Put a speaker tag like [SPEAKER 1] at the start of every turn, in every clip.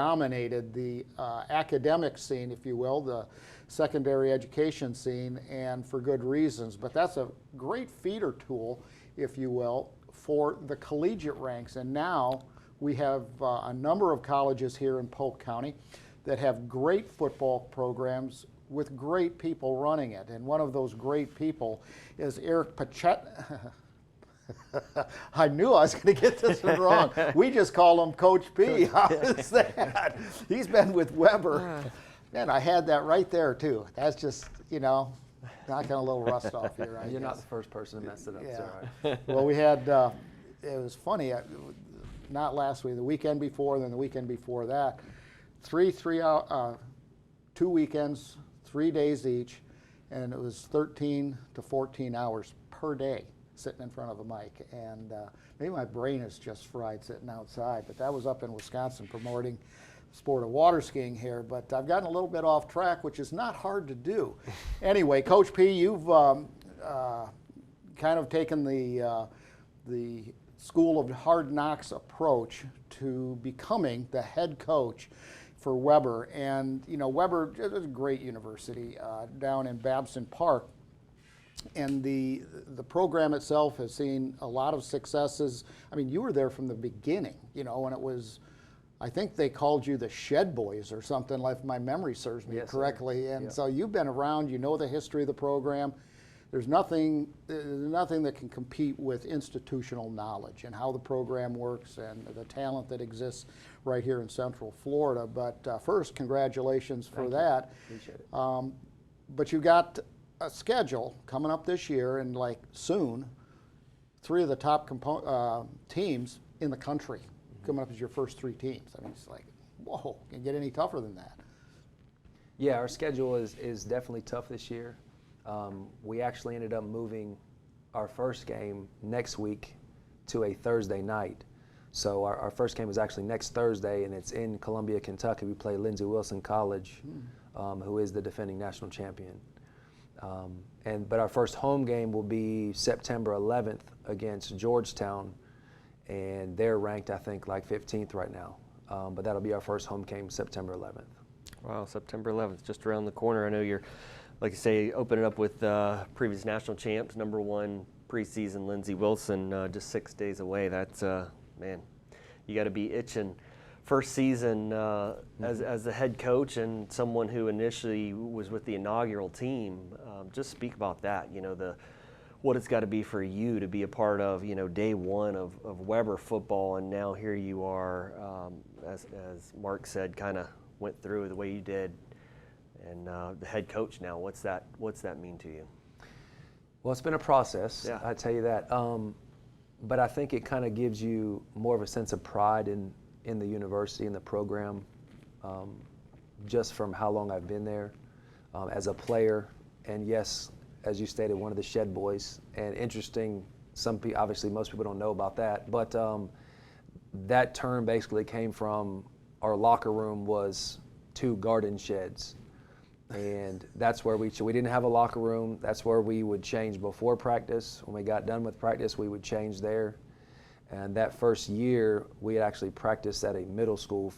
[SPEAKER 1] dominated the academic scene, if you will, the secondary education scene, and for good reasons. But that's a great feeder tool, if you will, for the collegiate ranks. And now we have a number of colleges here in Polk County that have great football programs with great people running it. And one of those great people is Eric Pachet. I knew I was going to get this one wrong. We just call him Coach P. How is that? He's been with Weber. Man, I had that right there, too. That's just, knocking a little rust off here.
[SPEAKER 2] You're not the first person to mess it up.
[SPEAKER 1] Yeah.
[SPEAKER 2] So, right.
[SPEAKER 1] Well, we had, it was funny, not last week, the weekend before, then the weekend before that, 2 weekends, 3 days each, and it was 13 to 14 hours per day sitting in front of a mic. And maybe my brain is just fried sitting outside, but that was up in Wisconsin promoting the sport of water skiing here. But I've gotten a little bit off track, which is not hard to do. Anyway, Coach P, you've kind of taken the School of Hard Knocks approach to becoming the head coach for Weber. And Weber is a great university down in Babson Park, and the program itself has seen a lot of successes. I mean, you were there from the beginning, when it was, I think they called you the Shed Boys or something, if my memory serves me correctly. Sir. And
[SPEAKER 2] Yep.
[SPEAKER 1] so you've been around, you know the history of the program. There's nothing that can compete with institutional knowledge and how the program works and the talent that exists right here in Central Florida. But first, congratulations for that.
[SPEAKER 2] Appreciate it.
[SPEAKER 1] But you got a schedule coming up this year, and soon, 3 of the top teams in the country coming up as your first 3 teams. I mean, it's like, whoa, can it get any tougher than that?
[SPEAKER 2] Yeah, our schedule is definitely tough this year. We actually ended up moving our first game next week to a Thursday night. So our first game is actually next Thursday, and it's in Columbia, Kentucky. We play Lindsey Wilson College, who is the defending national champion. But our first home game will be September 11th against Georgetown, and they're ranked, I think, 15th right now. But that'll be our first home game, September 11th.
[SPEAKER 3] Wow, September 11th, just around the corner. I know you're, like you say, opening up with previous national champs, #1 preseason Lindsey Wilson, just 6 days away. That's, man, you got to be itching. First season as the head coach and someone who initially was with the inaugural team. Just speak about that, what it's got to be for you to be a part of, day one of Weber football, and now here you are, as Mark said, kind of went through the way you did, and the head coach now. What's that mean to you?
[SPEAKER 2] Well, it's been a process,
[SPEAKER 3] Yeah.
[SPEAKER 2] I tell you that. But I think it kind of gives you more of a sense of pride in the university and the program, just from how long I've been there as a player. And yes, as you stated, one of the Shed Boys. And interesting, obviously most people don't know about that, but that term basically came from our locker room was 2 garden sheds. And that's where we didn't have a locker room. That's where we would change before practice. When we got done with practice, we would change there. And that first year, we had actually practiced at a middle school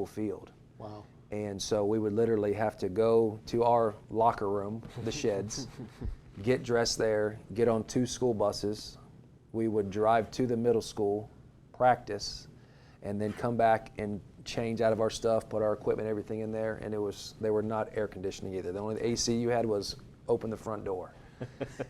[SPEAKER 2] field.
[SPEAKER 1] Wow.
[SPEAKER 2] And so we would literally have to go to our locker room, the sheds, get dressed there, get on 2 school buses. We would drive to the middle school, practice, and then come back and change out of our stuff, put our equipment, everything in there. And they were not air conditioning either. The only AC you had was open the front door.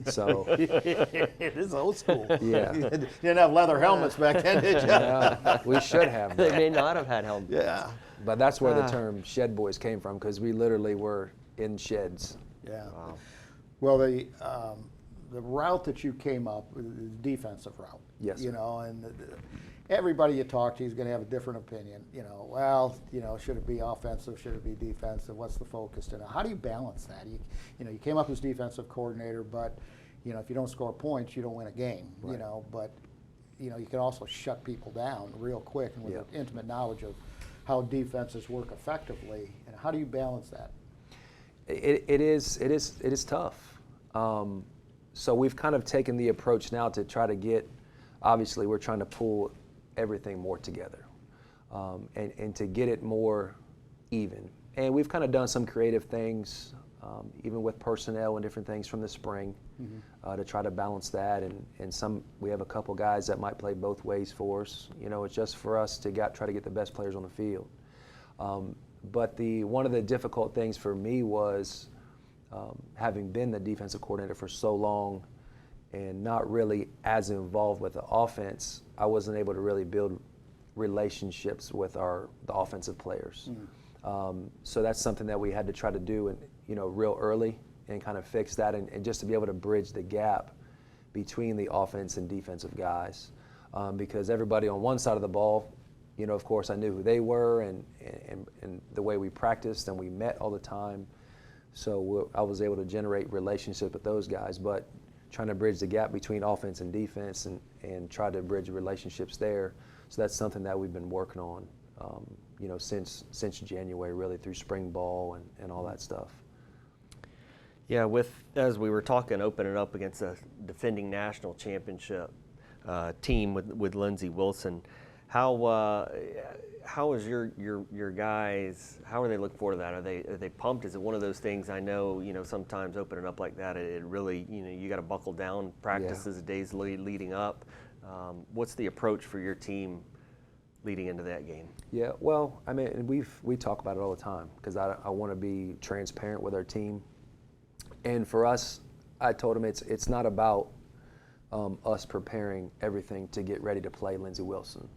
[SPEAKER 2] So
[SPEAKER 1] it is old school.
[SPEAKER 2] Yeah.
[SPEAKER 1] You didn't have leather helmets back then, did you?
[SPEAKER 2] Yeah, we should have.
[SPEAKER 3] They may not have had helmets.
[SPEAKER 1] Yeah.
[SPEAKER 2] But that's where the term Shed Boys came from, because we literally were in sheds.
[SPEAKER 1] Yeah.
[SPEAKER 3] Wow.
[SPEAKER 1] Well, the route that you came up was the defensive route.
[SPEAKER 2] Yes, sir.
[SPEAKER 1] And everybody you talk to is going to have a different opinion. Should it be offensive? Should it be defensive? What's the focus? How do you balance that? You came up as defensive coordinator, but if you don't score points, you don't win a game.
[SPEAKER 2] Right.
[SPEAKER 1] But you can also shut people down real quick, and with
[SPEAKER 2] Yep.
[SPEAKER 1] an intimate knowledge of how defenses work effectively. And how do you balance that?
[SPEAKER 2] It is tough. So we've kind of taken the approach now to try to get. Obviously, we're trying to pull everything more together. and to get it more even. And we've kind of done some creative things, even with personnel and different things from the spring, to try to balance that. And we have a couple guys that might play both ways for us. It's just for us to try to get the best players on the field. But one of the difficult things for me was having been the defensive coordinator for so long and not really as involved with the offense, I wasn't able to really build relationships with the offensive players. So that's something that we had to try to do real early and kind of fix that and just to be able to bridge the gap between the offense and defensive guys. Because everybody on one side of the ball, of course I knew who they were and the way we practiced and we met all the time. So I was able to generate relationships with those guys, but trying to bridge the gap between offense and defense and try to bridge relationships there. So that's something that we've been working on, since January, really through spring ball and all that stuff.
[SPEAKER 3] Yeah, as we were talking, opening up against a defending national championship team with Lindsey Wilson, how is your guys? How are they looking forward to that? Are they pumped? Is it one of those things? I know sometimes opening up like that, it really you got to buckle down practices, the days leading up. What's the approach for your team leading into that game?
[SPEAKER 2] Yeah, well, I mean, we talk about it all the time because I want to be transparent with our team. And for us, I told them it's not about us preparing everything to get ready to play Lindsey Wilson.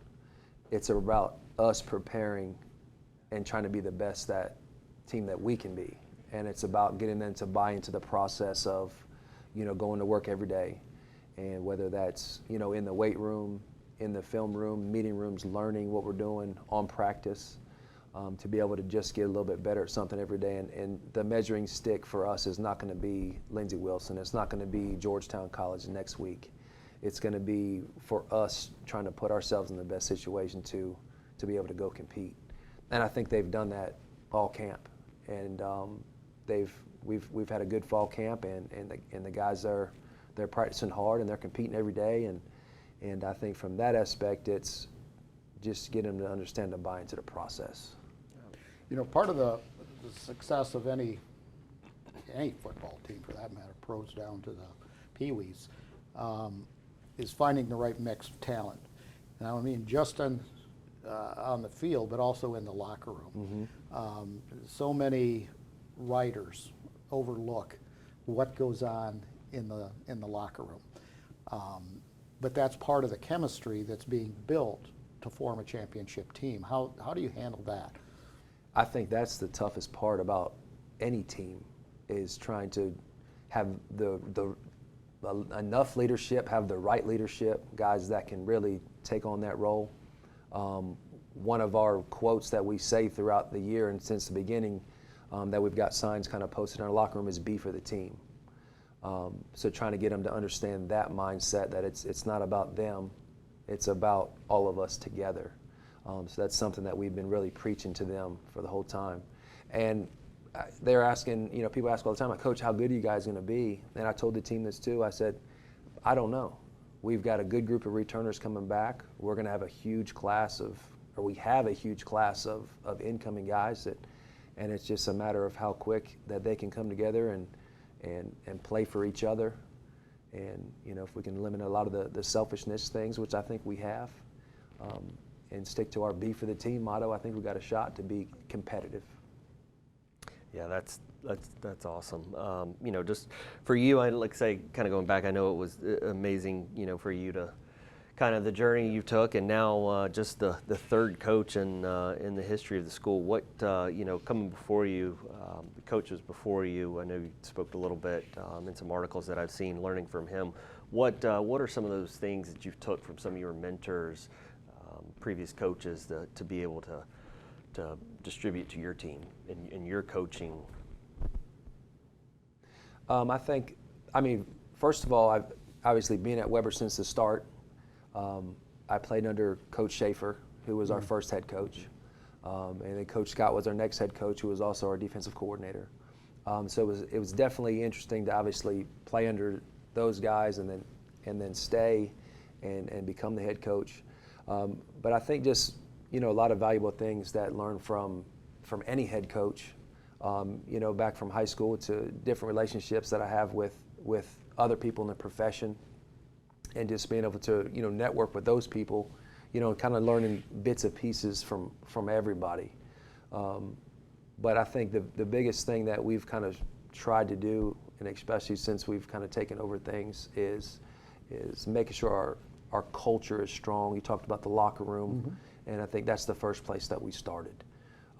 [SPEAKER 2] It's about us preparing and trying to be the best team that we can be. And it's about getting them to buy into the process of, going to work every day. And whether that's, in the weight room, in the film room, meeting rooms, learning what we're doing on practice, to be able to just get a little bit better at something every day. And the measuring stick for us is not going to be Lindsey Wilson. It's not going to be Georgetown College next week. It's going to be for us trying to put ourselves in the best situation to be able to go compete. And I think they've done that all camp. And we've had a good fall camp, and the guys they're practicing hard and they're competing every day. And I think from that aspect, it's just get them to understand and buy into the process.
[SPEAKER 1] Part of the success of any football team, for that matter, pros down to the peewees, is finding the right mix of talent. And I mean just on the field, but also in the locker room. So many writers overlook what goes on in the locker room. But that's part of the chemistry that's being built to form a championship team. How do you handle that?
[SPEAKER 2] I think that's the toughest part about any team, is trying to have enough leadership, have the right leadership, guys that can really take on that role. One of our quotes that we say throughout the year and since the beginning, that we've got signs kind of posted in our locker room, is "Be for the team." So trying to get them to understand that mindset, that it's not about them, it's about all of us together. So that's something that we've been really preaching to them for the whole time. And they're asking, people ask all the time, like, "Coach, how good are you guys going to be?" And I told the team this too. I said, "I don't know. We've got a good group of returners coming back. We're going to have a huge class we have a huge class of incoming guys and it's just a matter of how quick that they can come together and play for each other. And, if we can eliminate a lot of the selfishness things, which I think we have, and stick to our "Be for the team" motto, I think we've got a shot to be competitive."
[SPEAKER 3] Yeah, that's awesome. Just for you, I like to say, kind of going back, I know it was amazing, for you to kind of the journey you took, and now just the third coach in the history of the school. What coming before you, the coaches before you, I know you spoke a little bit in some articles that I've seen, learning from him. What are some of those things that you've took from some of your mentors, previous coaches, to be able to distribute to your team in your coaching?
[SPEAKER 2] I mean, first of all, I've obviously been at Weber since the start. I played under Coach Schaefer, who was our first head coach. And then Coach Scott was our next head coach, who was also our defensive coordinator. So it was definitely interesting to obviously play under those guys and then stay and become the head coach. But I think just a lot of valuable things that learn from any head coach, back from high school to different relationships that I have with other people in the profession, and just being able to, network with those people, kind of learning bits and pieces from everybody. But I think the biggest thing that we've kind of tried to do, and especially since we've kind of taken over things, is making sure our culture is strong. You talked about the locker room, and I think that's the first place that we started.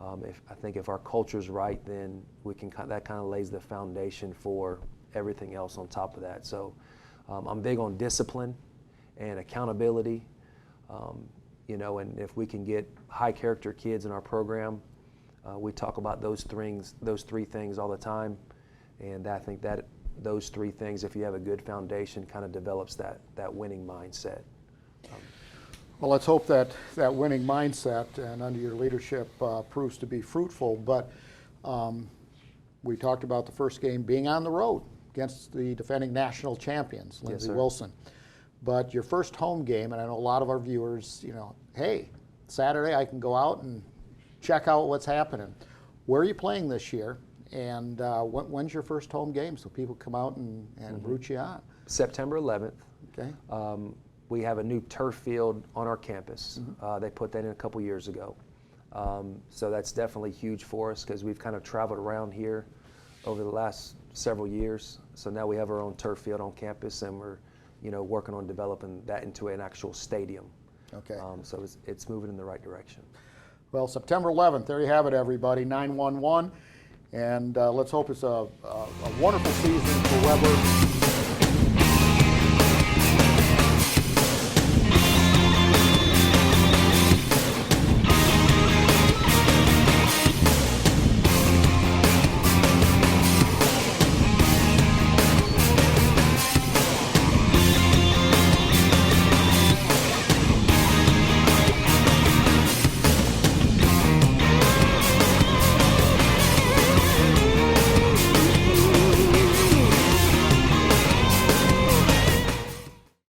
[SPEAKER 2] I think if our culture is right, then that kind of lays the foundation for everything else on top of that. So I'm big on discipline and accountability, and if we can get high character kids in our program, we talk about those three things all the time, and I think that those three things, if you have a good foundation, kind of develops that winning mindset.
[SPEAKER 1] Well, let's hope that winning mindset and under your leadership proves to be fruitful. But we talked about the first game being on the road against the defending national champions, Lindsey Wilson. But your first home game, and I know a lot of our viewers, hey, Saturday I can go out and check out what's happening. Where are you playing this year? And when's your first home game so people come out and root you on?
[SPEAKER 2] September 11th.
[SPEAKER 1] Okay.
[SPEAKER 2] We have a new turf field on our campus. They put that in a couple years ago. So that's definitely huge for us because we've kind of traveled around here over the last several years. So now we have our own turf field on campus, and we're working on developing that into an actual stadium.
[SPEAKER 1] Okay.
[SPEAKER 2] So it's moving in the right direction.
[SPEAKER 1] Well, September 11th, there you have it, everybody, 911. And let's hope it's a wonderful season for Weber.